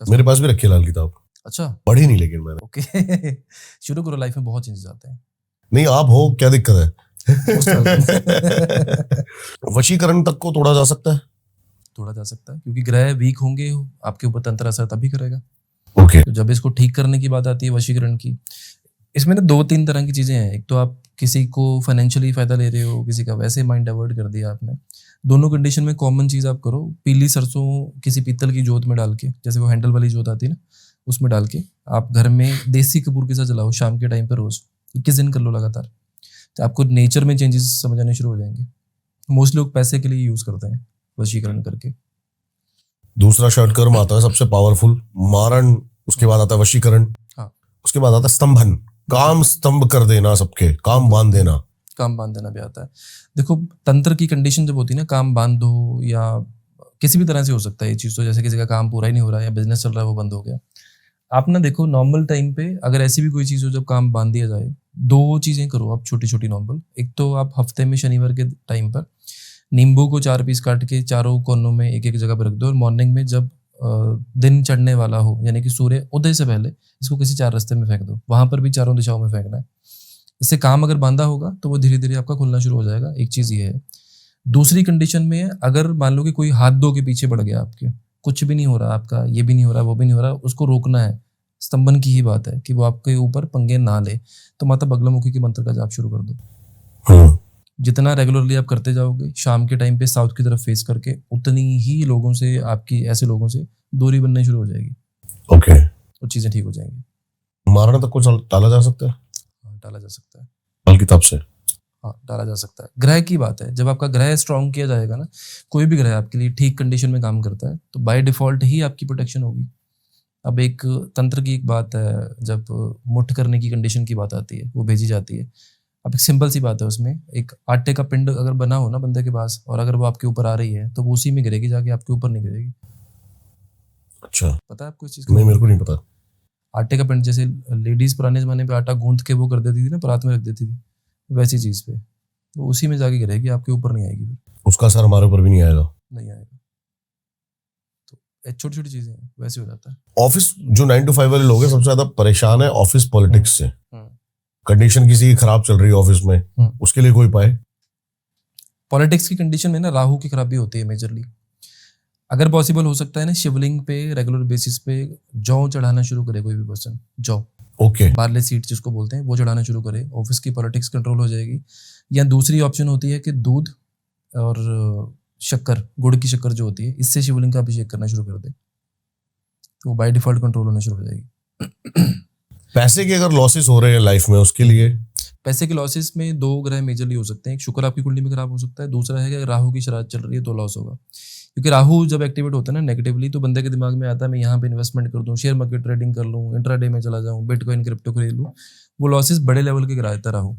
मेरे पास भी रखी है लाल किताब। अच्छा, पढ़ी नहीं लेकिन मैंने। ओके शुरू करो, लाइफ में बहुत चेंजेस आते हैं। नहीं, आप हो, क्या दिक्कत है? है वशीकरण तक को तोड़ा जा सकता है? तोड़ा जा सकता है, क्योंकि ग्रह वीक होंगे आपके ऊपर, तंत्र असर तभी करेगा। ओके। तो जब इसको ठीक करने की बात आती है वशीकरण की, इसमें ना 2-3 तरह की चीजें हैं। एक तो आप किसी को फाइनेंशियली फायदा ले रहे हो, किसी का वैसे माइंड डाइवर्ट कर दिया आपने। दोनों कंडीशन में कॉमन चीज आप करो, पीली सरसों किसी पीतल की जोत में डाल के, जैसे वो हैंडल वाली जोत आती है ना, उसमें डाल के आप घर में देसी कपूर के साथ जलाओ शाम के टाइम पर रोज 21 दिन कर लो लगातार, तो आपको नेचर में चेंजेस समझ आने शुरू हो जाएंगे। मोस्ट लोग पैसे के लिए यूज करते हैं वशीकरण करके। दूसरा षटकर्म आता है सबसे पावरफुल, मारण, उसके बाद आता है वशीकरण, हाँ। उसके बाद आता है स्तंभन, काम स्तंभ कर देना, सबके काम बांध देना। काम बांध देना भी आता है। देखो, तंत्र की कंडीशन जब होती है ना, काम बांध दो, या किसी भी तरह से हो सकता है ये चीज। तो जैसे किसी का काम पूरा ही नहीं हो रहा है या बिजनेस चल रहा है वो बंद हो गया, आप ना देखो नॉर्मल टाइम पे अगर ऐसी भी कोई चीज हो जब काम बांध दिया जाए, 2 चीजें करो आप छोटी छोटी नॉर्मल। एक तो आप हफ्ते में शनिवार के टाइम पर नींबू को 4 पीस काट के चारों कोनों में एक एक जगह पर रख दो, और मॉर्निंग में जब दिन चढ़ने वाला हो, यानी कि सूर्य उदय से पहले, इसको किसी 4 रास्ते में फेंक दो। वहां पर भी चारों दिशाओं में फेंकना है। इससे काम अगर बांधा होगा तो वो धीरे धीरे आपका खुलना शुरू हो जाएगा। एक चीज ये है। दूसरी कंडीशन में है, अगर मान लो कि कोई हाथ धो के पीछे पड़ गया, आपके कुछ भी नहीं हो रहा, आपका ये भी नहीं हो रहा, वो भी नहीं हो रहा, उसको रोकना है। स्तंभन की ही बात है कि वो आपके ऊपर पंगे ना ले, तो माता बगलामुखी के मंत्र का जाप शुरू कर दो। जितना रेगुलरली आप करते जाओगे, शाम के टाइम पे साउथ की तरफ फेस करके, उतनी ही लोगों से, आपकी ऐसे लोगों से दूरी बनने शुरू हो जाएगी। ओके। तो चीजें ठीक हो जाएंगी। मारना तक को टाला जा सकता है? हाँ, टाला जा सकता है। लाल किताब से? हाँ, डाला जा सकता है। ग्रह की बात है, जब आपका ग्रह स्ट्रांग किया जाएगा ना, कोई भी ग्रह आपके लिए ठीक कंडीशन में काम करता है, तो बाय डिफॉल्ट ही आपकी प्रोटेक्शन होगी। अब एक तंत्र की एक बात है, जब मुठ करने की कंडीशन की बात आती है, वो भेजी जाती है। अब एक सिंपल सी बात है, उसमें एक आटे का पिंड अगर बना हो ना बंदे के पास, और अगर वो आपके ऊपर आ रही है, तो वो उसी में गिरेगी जाके, आपके ऊपर नहीं गिरेगी। अच्छा, पता है आपको इस चीज नहीं, मेरे को नहीं पता। आटे का पिंड, जैसे लेडीज पुराने जमाने पे आटा गूंथ के वो कर देती थी ना, परात में रख देती थी, वैसी चीज पे वो उसी में जाके गिरेगी, आपके ऊपर नहीं आएगी। उसका असर हमारे ऊपर भी नहीं आएगा? नहीं आएगा। तो छोटी छोटी चीजें हैं, वैसे हो जाता है। ऑफिस जो 9 to 5 वाले लोग हैं सबसे ज्यादा परेशान है ऑफिस पॉलिटिक्स से। कंडीशन किसी की खराब चल रही है ऑफिस में, उसके लिए कोई उपाय? पॉलिटिक्स की कंडीशन में ना राहु की खराबी होती है मेजरली। अगर पॉसिबल हो सकता है ना, शिवलिंग पे रेगुलर बेसिस पे जौ चढ़ाना शुरू करे कोई भी पर्सन। जौ, ओके, बार्ले सीड जिसको बोलते हैं, वो चढ़ाना शुरू करे, ऑफिस की पॉलिटिक्स कंट्रोल हो जाएगी। या दूसरी ऑप्शन होती है कि दूध और शक्कर, गुड़ की शक्कर जो होती है, इससे शिवलिंग का अभिषेक करना शुरू कर दे, तो बाय डिफॉल्ट कंट्रोल होना शुरू हो जाएगी। पैसे के अगर लॉसेस हो रहे हैं लाइफ में, उसके लिए? पैसे के लॉसेस में 2 ग्रह मेजरली हो सकते हैं। एक शुक्र आपकी कुंडली में खराब हो सकता है, दूसरा है कि राहु की शरारत चल रही है तो लॉस होगा। क्योंकि राहु जब एक्टिवेट होता है ना नेगेटिवली, तो बंदे के दिमाग में आता है मैं यहाँ पे इन्वेस्टमेंट कर दूं, शेयर मार्केट ट्रेडिंग कर लूँ, इंट्राडे में चला जाऊँ, बिटकॉइन क्रिप्टो खरीद लूँ। वो लॉसेस बड़े लेवल के गिरा देता है राहु।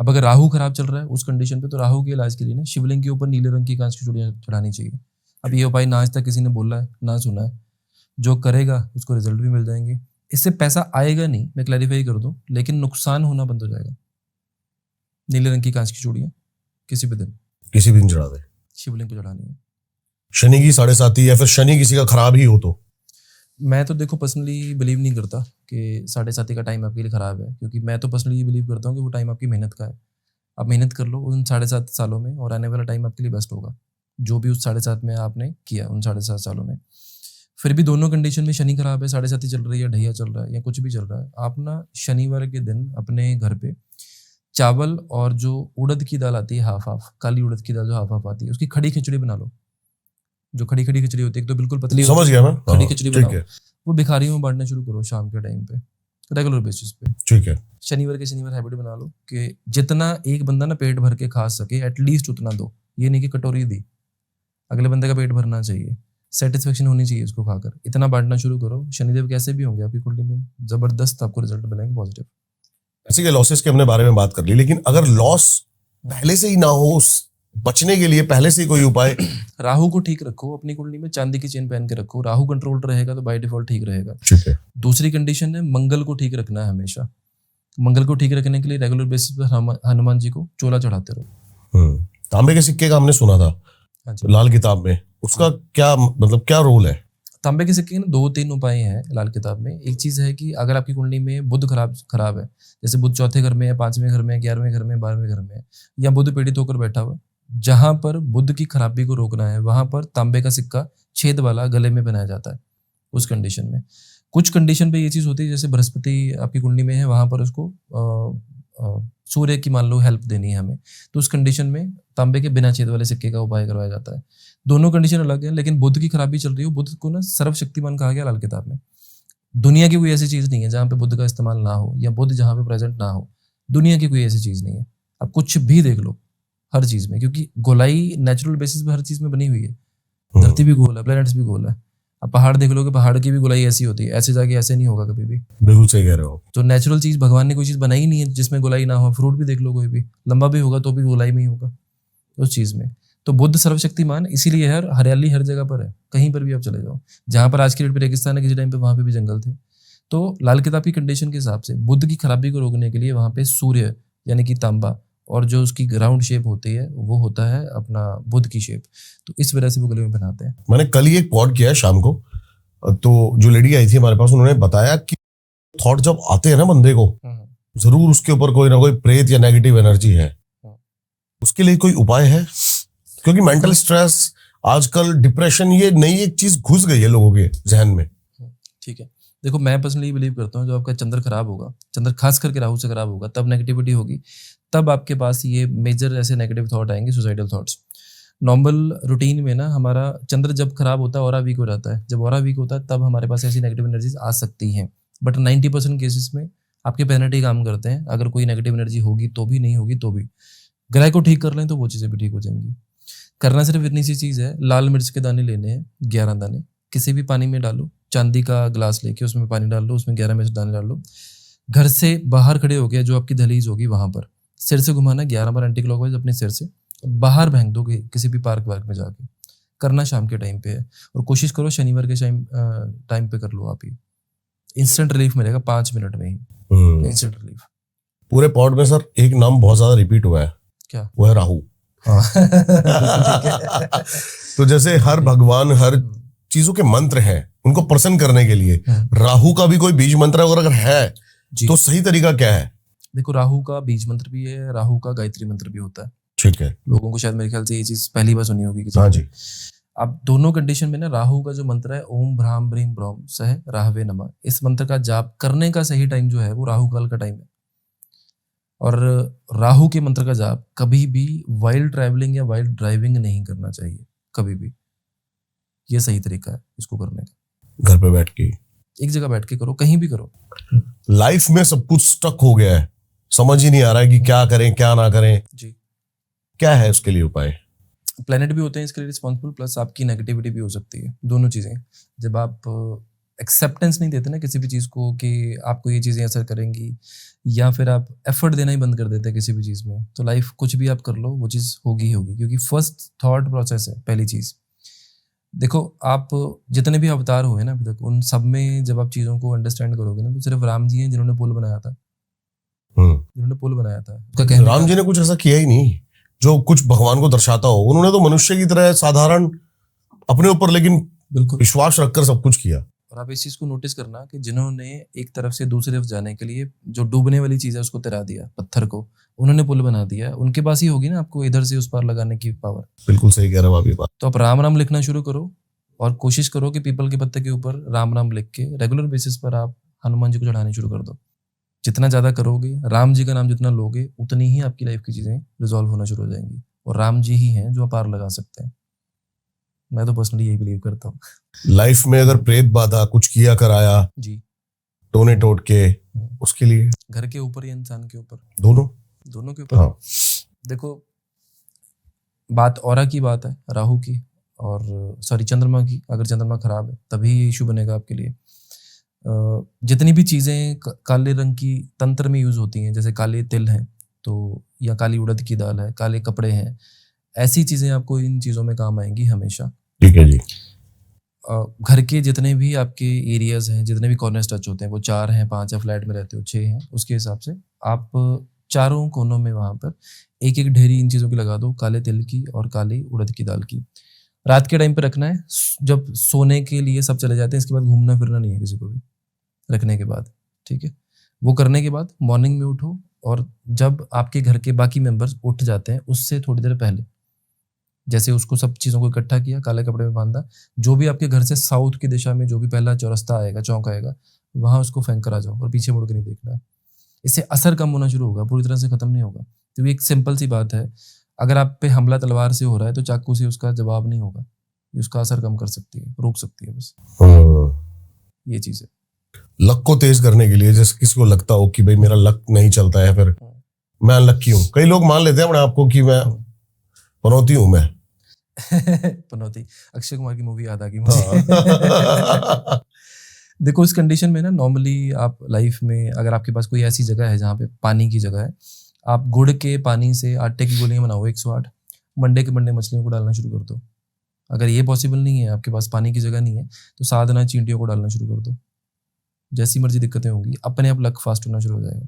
अब अगर राहु खराब चल रहा है उस कंडीशन पे, तो राहु के इलाज के लिए ना शिवलिंग के ऊपर नीले रंग की कांच की चूड़ियां चढ़ानी चाहिए। अब ये उपाय ना आज तक किसी ने बोला है ना सुना है, जो करेगा उसको रिजल्ट भी मिल जाएंगे। इससे पैसा आएगा नहीं, मैं क्लैरिफाई कर दूं, लेकिन नुकसान होना बंद हो जाएगा। नीले रंग की कांच की चूड़ियां किसी भी दिन चढ़ा दे, शिवलिंग को चढ़ानी है। शनि की 7.5 या फिर शनि किसी का खराब ही हो तो? मैं तो देखो पर्सनली बिलीव नहीं करता कि 7.5 का टाइम आपके लिए खराब है, क्योंकि मैं तो पर्सनली ये बिलीव करता हूँ कि वो टाइम आपकी मेहनत का है। आप मेहनत कर लो उन 7.5 सालों में, और आने वाला टाइम आपके लिए बेस्ट होगा, जो भी उस 7.5 में आपने किया उन 7.5 सालों में। फिर भी दोनों कंडीशन में शनि खराब है, 7.5 चल रही है, ढैया चल रहा है, या कुछ भी चल रहा है, आप ना शनिवार के दिन अपने घर पे चावल और जो उड़द की दाल आती है हाफ, काली उड़द की दाल जो हाफ आती है, उसकी खड़ी खिचड़ी बना लो। जो खड़ी खिचड़ी होती है, एक तो बिल्कुल पतली, समझ गया मैं, खड़ी खिचड़ी बनाओ, वो भिखारियों में बांटना शुरू करो शाम के टाइम पे, रेगुलर बेसिस पे। ठीक है। शनिवार हैबिट बना लो कि जितना एक बंदा ना पेट भर के खा सके एटलीस्ट उतना दो। ये नहीं कि कटोरी दी, अगले बंदे का पेट भरना चाहिए, सेटिस्फेक्शन होनी चाहिए उसको खाकर, इतना बांटना शुरू करो। शनिदेव कैसे भी होंगे आपकी कुंडली में, जबरदस्त आपको रिजल्ट मिलेंगे पॉजिटिव। ऐसे के लॉसेस के हमने बारे में बात कर ली, लेकिन अगर लॉस पहले से ही ना हो, बचने के लिए पहले से ही कोई उपाय? राहु को ठीक रखो, अपनी कुंडली में चांदी की चेन पहन के रखो, राहु कंट्रोल रहेगा तो बाय डिफॉल्ट ठीक रहेगा। ठीक है। दूसरी कंडीशन है मंगल को ठीक रखना है हमेशा। मंगल को ठीक रखने के लिए रेगुलर बेसिस पर हनुमान जी को चोला चढ़ाते रहो। तांबे के सिक्के का हमने सुना था लाल किताब में, उसका क्या मतलब क्या रोल है? तांबे के सिक्के के ना 2-3 उपाय हैं लाल किताब में। एक चीज़ है कि अगर आपकी कुंडली में बुध खराब है, जैसे बुध चौथे घर में है, 5वें घर में है, 11वें घर में, 12वें घर में है, या बुध पीड़ित होकर बैठा हुआ है, जहाँ पर बुध की खराबी को रोकना है वहाँ पर तांबे का सिक्का छेद वाला गले में बनाया जाता है उस कंडीशन में। कुछ कंडीशन पे ये चीज़ होती है, जैसे बृहस्पति आपकी कुंडली में है, वहाँ पर उसको सूर्य की मान लो हेल्प देनी है हमें, तो उस कंडीशन में तांबे के बिना छेद वाले सिक्के का उपाय करवाया जाता है। दोनों कंडीशन अलग है, लेकिन बुध की खराबी चल रही हो, बुध को ना सर्वशक्तिमान कहा गया लाल किताब में। दुनिया की कोई ऐसी चीज़ नहीं है जहाँ पे बुध का इस्तेमाल ना हो, या बुध जहाँ पे प्रेजेंट ना हो। दुनिया की कोई ऐसी चीज़ नहीं है, आप कुछ भी देख लो हर चीज़ में, क्योंकि गोलाई नेचुरल बेसिस पे हर चीज़ में बनी हुई है। धरती भी गोल है, प्लैनेट्स भी गोल है। अब पहाड़ देख लो कि पहाड़ की भी गोलाई ऐसी होती है, ऐसे जाके ऐसे नहीं होगा कभी भी। बिल्कुल सही कह रहे हो। तो नेचुरल चीज़ भगवान ने कोई चीज़ बनाई नहीं है जिसमें गोलाई ना हो। फ्रूट भी देख लो, कोई भी लंबा भी होगा तो भी गोलाई में ही होगा उस चीज़ में। तो बुद्ध सर्वशक्तिमान इसीलिए है, हरियाली हर जगह पर है, कहीं पर भी आप चले जाओ। जहाँ पर आज की डेट पे रेगिस्तान है, किसी टाइम पे वहाँ पे भी जंगल थे। तो लाल किताब की कंडीशन के हिसाब से बुद्ध की खराबी को रोकने के लिए वहाँ पे सूर्य यानी कि तांबा, और जो उसकी राउंड शेप होती है वो होता है अपना बुद्ध की शेप, तो इस वजह से वो गले में पहनाते हैं। मैंने कल ही एक पॉड किया है शाम को, तो जो लेडी आई थी हमारे पास, उन्होंने बताया कि थॉट जब आते हैं ना बंदे को, जरूर उसके ऊपर कोई ना कोई प्रेत या नेगेटिव एनर्जी है। उसके लिए कोई उपाय है? क्योंकि मेंटल स्ट्रेस आजकल, डिप्रेशन, ये नई एक चीज घुस गई है लोगों के जहन में। ठीक है, देखो मैं पर्सनली बिलीव करता हूँ, जो आपका चंद्र खराब होगा, चंद्र खास करके राहु से खराब होगा, तब नेगेटिविटी होगी, तब आपके पास ये मेजर ऐसे नेगेटिव थॉट आएंगे, सुसाइडल थॉट्स। नॉर्मल रूटीन में ना हमारा चंद्र जब खराब होता है, ऑरा वीक हो जाता है, जब ऑरा वीक होता है तब हमारे पास ऐसी नेगेटिव एनर्जीज आ सकती हैं। बट 90% केसेस में आपके प्लैनेट ही काम करते हैं। अगर कोई नेगेटिव एनर्जी होगी तो भी, नहीं होगी तो भी, ग्रह को ठीक कर लें तो वो चीज़ें भी ठीक हो जाएंगी। करना सिर्फ इतनी सी चीज़ है, लाल मिर्च के दाने लेने हैं 11 दाने, किसी भी पानी में डालो, चांदी का ग्लास लेके उसमें पानी डाल लो, उसमें 11 मिर्च दाने डाल लो, घर से बाहर खड़े हो गए, जो आपकी दहलीज होगी वहां पर सिर से घुमाना 11 बार एंटी क्लॉकवाइज अपने सिर से, बाहर फेंक दो किसी भी पार्क में जाके। करना शाम के टाइम पे है, और कोशिश करो शनिवार के टाइम पे कर लो आप। ये इंस्टेंट रिलीफ मिलेगा 5 मिनट में ही, इंस्टेंट रिलीफ। पूरे पॉड में सर एक नाम बहुत ज्यादा रिपीट हुआ है, क्या? वो है राहु। तो जैसे हर भगवान, हर चीजों के मंत्र हैं, उनको प्रसन्न करने के लिए राहु का भी कोई बीज मंत्र अगर है तो सही तरीका क्या है? देखो, राहु का बीज मंत्र भी है, राहु का गायत्री मंत्र भी होता है। ठीक है, लोगों को शायद मेरे ख्याल से ये चीज पहली बार सुनी होगी किसी हाँ जी। अब दोनों कंडीशन में ना राहु का जो मंत्र है, ओम भ्राम ब्रीम ब्रह्म सह राहवे नमः, इस मंत्र का जाप करने का सही टाइम जो है वो राहु काल का टाइम है। और राहु के मंत्र का जाप कभी भी वाइल्ड ट्रैवलिंग या वाइल्ड ड्राइविंग नहीं करना चाहिए, कभी भी। ये सही तरीका है इसको करने का। घर पे बैठ के, एक जगह बैठ के करो, कहीं भी करो। लाइफ में सब कुछ स्टक हो गया है, समझ ही नहीं आ रहा है कि क्या करें क्या ना करें जी, क्या है उसके लिए उपाय? प्लेनेट भी होते हैं इसके लिए रिस्पॉन्सिबल, प्लस आपकी नेगेटिविटी भी हो सकती है, दोनों चीजें। जब आप एक्सेप्टेंस नहीं देते ना किसी भी चीज को कि आपको ये चीजें असर करेंगी, या फिर आप एफर्ट देना ही बंद कर देते हैं किसी भी चीज में, तो लाइफ कुछ भी आप कर लो वो चीज होगी ही होगी। क्योंकि फर्स्ट थॉट प्रोसेस है पहली चीज। देखो, आप जितने भी अवतार हुए ना अभी तक, उन सब में जब आप चीजों को अंडरस्टैंड करोगे ना, तो सिर्फ राम जी हैं जिन्होंने पुल बनाया था। जिन्होंने पुल बनाया था, उसका कहने राम जी ने कुछ ऐसा किया ही नहीं जो कुछ भगवान को दर्शाता हो। उन्होंने तो मनुष्य की तरह साधारण अपने ऊपर लेकिन बिल्कुल विश्वास रखकर सब कुछ किया। और आप इस चीज को नोटिस करना कि जिन्होंने एक तरफ से दूसरी तरफ जाने के लिए जो डूबने वाली चीज है उसको तिरा दिया, पत्थर को, उन्होंने पुल बना दिया, उनके पास ही होगी ना आपको इधर से उस पार लगाने की पावर। बिल्कुल सही कह रहे हो आप ये बात। तो आप राम राम लिखना शुरू करो, और कोशिश करो कि पीपल के पत्ते के ऊपर राम राम लिख के रेगुलर बेसिस पर आप हनुमान जी को चढ़ाने शुरू कर दो। जितना ज्यादा करोगे, राम जी का नाम जितना लोगे, उतनी ही आपकी लाइफ की चीजें रिजॉल्व होना शुरू हो जाएंगी। और राम जी ही हैं जो पार लगा सकते हैं। मैं तो पर्सनली यही बिलीव करता हूँ। लाइफ में अगर प्रेत बाधा कुछ किया कराया जी, टोने टोट के, उसके लिए घर के ऊपर या इंसान के ऊपर, दोनों के ऊपर। हाँ। देखो, बात औरा की बात है, राहु की, और सॉरी चंद्रमा की। अगर चंद्रमा खराब है तभी इशू बनेगा आपके लिए। जितनी भी चीजें काले रंग की तंत्र में यूज होती हैं, जैसे काले तिल हैं तो, या काली उड़द की दाल है, काले कपड़े हैं, ऐसी चीजें आपको इन चीजों में काम आएंगी हमेशा। ठीक है जी। घर के जितने भी आपके एरियाज हैं, जितने भी कॉर्नर्स टच होते हैं, वो 4 हैं, 5 है, फ्लैट में रहते हो 6 हैं, उसके हिसाब से आप चारों कोनों में वहां पर एक एक ढेरी इन चीजों की लगा दो, काले तिल की और काली उड़द की दाल की। रात के टाइम पे रखना है, जब सोने के लिए सब चले जाते हैं, इसके बाद घूमना फिरना नहीं है किसी को भी रखने के बाद, ठीक है। वो करने के बाद मॉर्निंग में उठो, और जब आपके घर के बाकी मेंबर्स उठ जाते हैं उससे थोड़ी देर पहले, जैसे उसको सब चीज़ों को इकट्ठा किया, काले कपड़े में बांधा, जो भी आपके घर से साउथ की दिशा में जो भी पहला चौरस्ता आएगा, चौक आएगा, वहाँ उसको फेंक कर आ जाओ और पीछे मुड़ के नहीं देखना है। इससे असर कम होना शुरू होगा, पूरी तरह से खत्म नहीं होगा। क्योंकि एक सिंपल सी बात है, अगर आप पे हमला तलवार से हो रहा है तो चाकू से उसका जवाब नहीं होगा, ये उसका असर कम कर सकती है, रोक सकती है बस, ये चीज़ है। लक को तेज करने के लिए, जैसे किसी को लगता हो कि भाई मेरा लक नहीं चलता है, फिर मैं अनलक्की हूँ, कई लोग मान लेते हैं अपने आपको कि मैं पनौती हूँ मैं। पनौती, अक्षय कुमार की मूवी याद आ गई मुझे। देखो, इस कंडीशन में ना नॉर्मली आप लाइफ में, अगर आपके पास कोई ऐसी जगह है जहाँ पे पानी की जगह है, आप गुड़ के पानी से आटे की गोलियां बनाओ 108, मंडे के मंडे मछलियों को डालना शुरू कर दो। अगर ये पॉसिबल नहीं है, आपके पास पानी की जगह नहीं है, तो साधना चींटियों को डालना शुरू कर दो। जैसी मर्जी दिक्कतें होंगी, अपने आप लक फास्ट होना शुरू हो जाएगा।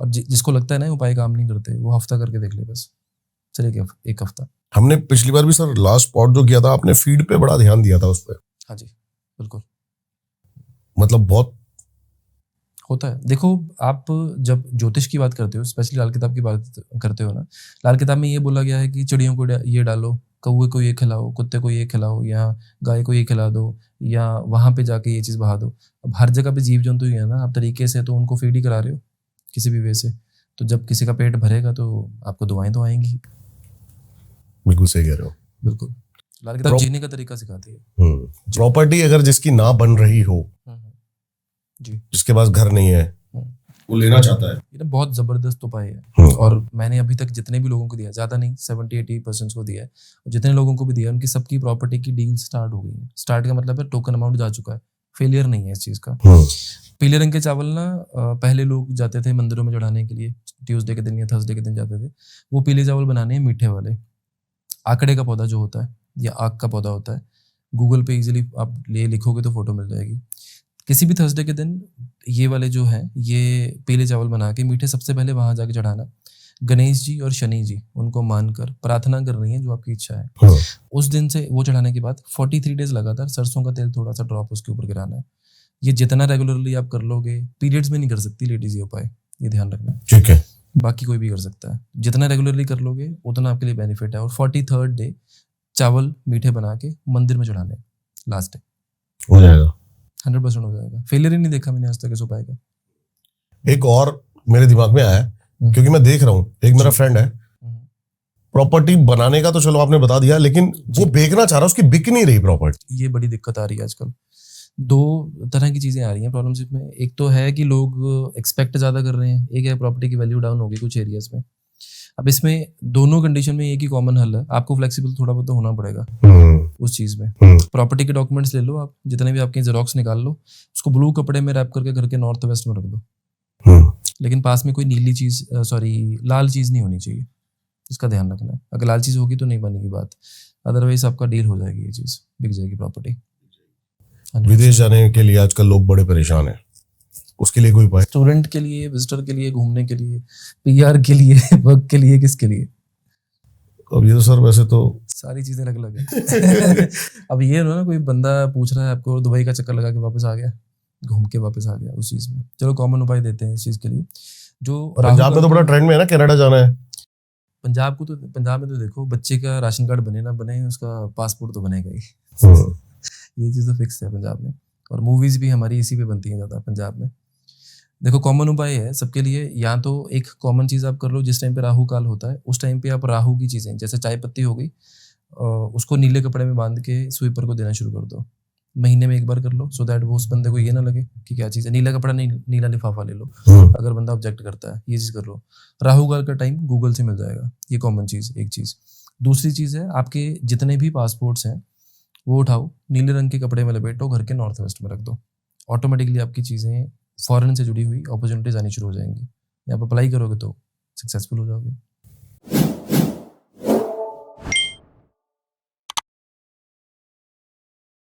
और जिसको लगता है ना उपाय काम नहीं करते, वो हफ्ता करके देख ले बस, चले एक हफ्ता। हमने पिछली बार भी सर लास्ट स्पॉट जो किया था, आपने फीड पे बड़ा ध्यान दिया था उस पर। हाँ जी, बिल्कुल, मतलब बहुत होता है। देखो, आप जब ज्योतिष की बात करते हो, स्पेशली लाल किताब की बात करते हो ना, लाल किताब में ये बोला गया है कि चिड़ियों को ये डालो, कौवे को ये खिलाओ, कुत्ते को ये खिलाओ, या गाय को ये खिला दो, या वहाँ पे जाके ये चीज़ बहा दो। अब हर जगह पे जीव जंतु ही है ना, आप तरीके से तो उनको फीड ही करा रहे हो किसी भी वे से, तो जब किसी का पेट भरेगा तो आपको दुआएं तो आएंगी। बिल्कुल सही कह रहे हो। बिल्कुल, लाल किताब जीने का तरीका सिखाती है। प्रॉपर्टी अगर जिसकी ना बन रही हो, जी, जिसके पास घर नहीं है, वो लेना चाहता है, ये ना बहुत जबरदस्त उपाय है। और मैंने अभी तक जितने भी लोगों को दिया, ज्यादा नहीं, 70-80% को दिया है, और जितने लोगों को भी दिया उनकी सबकी प्रॉपर्टी की डील स्टार्ट हो गई है। स्टार्ट का मतलब है टोकन अमाउंट जा चुका है, फेलियर नहीं है इस चीज का। पीले रंग के चावल ना पहले लोग जाते थे मंदिरों में चढ़ाने के लिए, ट्यूसडे के दिन या थर्सडे के दिन जाते थे। वो पीले चावल बनाने हैं मीठे वाले, आकड़े का पौधा जो होता है या आक का पौधा होता है, गूगल पे इजीली आप लिखोगे तो फोटो मिल जाएगी। किसी भी थर्सडे के दिन ये वाले जो है, ये पीले चावल बना के मीठे सबसे पहले वहां जाके चढ़ाना। गणेश जी और शनि जी, उनको मानकर प्रार्थना करनी है जो आपकी इच्छा है। उस दिन से वो चढ़ाने के बाद 43 डेज लगातार सरसों का तेल थोड़ा सा ड्रॉप उसके ऊपर गिराना है। ये जितना रेगुलरली आप कर लोगे, पीरियड्स में नहीं कर सकती लेडीज ये उपाय, ये ध्यान रखना, ठीक है। बाकी कोई भी कर सकता है, जितना रेगुलरली कर लोगे उतना आपके लिए बेनिफिट है। और 43rd डे चावल मीठे बना के मंदिर में चढ़ाने, लास्ट डे हो जाएगा, 100% हो जाएगा। फेलियर ही नहीं देखा मैंने आज तक इस उपाय का। एक और मेरे दिमाग में आया, क्योंकि मैं देख रहा हूँ, एक मेरा फ्रेंड है, प्रॉपर्टी बनाने का तो चलो आपने बता दिया, लेकिन वो बेचना चाह रहा है, उसकी बिक नहीं रही प्रॉपर्टी। ये बड़ी दिक्कत आ रही है आजकल। दो तरह की चीजें आ रही हैं प्रॉब्लमशिप में। एक तो है कि लोग एक्सपेक्ट ज्यादा कर रहे हैं, एक है प्रॉपर्टी की वैल्यू डाउन होगी कुछ एरियाज में। अब इसमें दोनों कंडीशन में एक ही कॉमन हल है, आपको फ्लेक्सिबल थोड़ा बहुत तो होना पड़ेगा उस चीज में। प्रॉपर्टी के डॉक्यूमेंट्स ले लो आप, जितने भी आपके जेरोक्स निकाल लो, उसको ब्लू कपड़े में रैप करके घर के नॉर्थ वेस्ट में रख दो, लेकिन पास में कोई नीली चीज, लाल चीज नहीं होनी चाहिए, इसका ध्यान रखना है। अगर लाल चीज होगी तो नहीं बनेगी बात, अदरवाइज आपका डील हो जाएगी, ये चीज बिक जाएगी प्रॉपर्टी। विदेश जाने के लिए आजकल लोग बड़े परेशान हैं, उसके लिए कोई उपाय? स्टूडेंट के लिए, विजिटर के लिए, घूमने के लिए, पीआर के लिए, वर्क के लिए, किसके लिए? अब ये तो सर वैसे तो सारी चीजें अलग अलग है। अब ये ना कोई बंदा पूछ रहा है आपको, दुबई का चक्कर लगा के वापस आ गया, घूम के वापस आ गया उस चीज में, चलो कॉमन उपाय देते हैं इस चीज के लिए। जो पंजाब में तो बड़ा ट्रेंड में है ना, कनाडा जाना है। पंजाब में तो देखो, बच्चे का राशन कार्ड बने ना बने, उसका पासपोर्ट तो बनेगा ही। ये चीज तो फिक्स है पंजाब में, और मूवीज भी हमारी इसी पे बनती हैं ज्यादा पंजाब में। देखो, कॉमन उपाय है सबके लिए, या तो एक कॉमन चीज आप कर लो, जिस टाइम पे राहु काल होता है उस टाइम पे आप राहु की चीजें, जैसे चाय पत्ती हो गई, उसको नीले कपड़े में बांध के स्वीपर को देना शुरू कर दो। महीने में एक बार कर लो, सो दैट वो उस बंदे को ये ना लगे कि क्या चीज़ है। नीला कपड़ा नहीं, नीला लिफाफा ले लो अगर बंदा ऑब्जेक्ट करता है, ये चीज़ कर लो। राहु काल का टाइम गूगल से मिल जाएगा, ये कॉमन चीज़, एक चीज़। दूसरी चीज़ है, आपके जितने भी पासपोर्ट्स हैं वो उठाओ, नीले रंग के कपड़े में लपेटो, घर के नॉर्थ वेस्ट में रख दो। ऑटोमेटिकली आपकी चीज़ें फॉरेन से जुड़ी हुई अपॉर्चुनिटीज आनी शुरू हो जाएंगी। आप अप्लाई करोगे तो सक्सेसफुल हो जाओगे।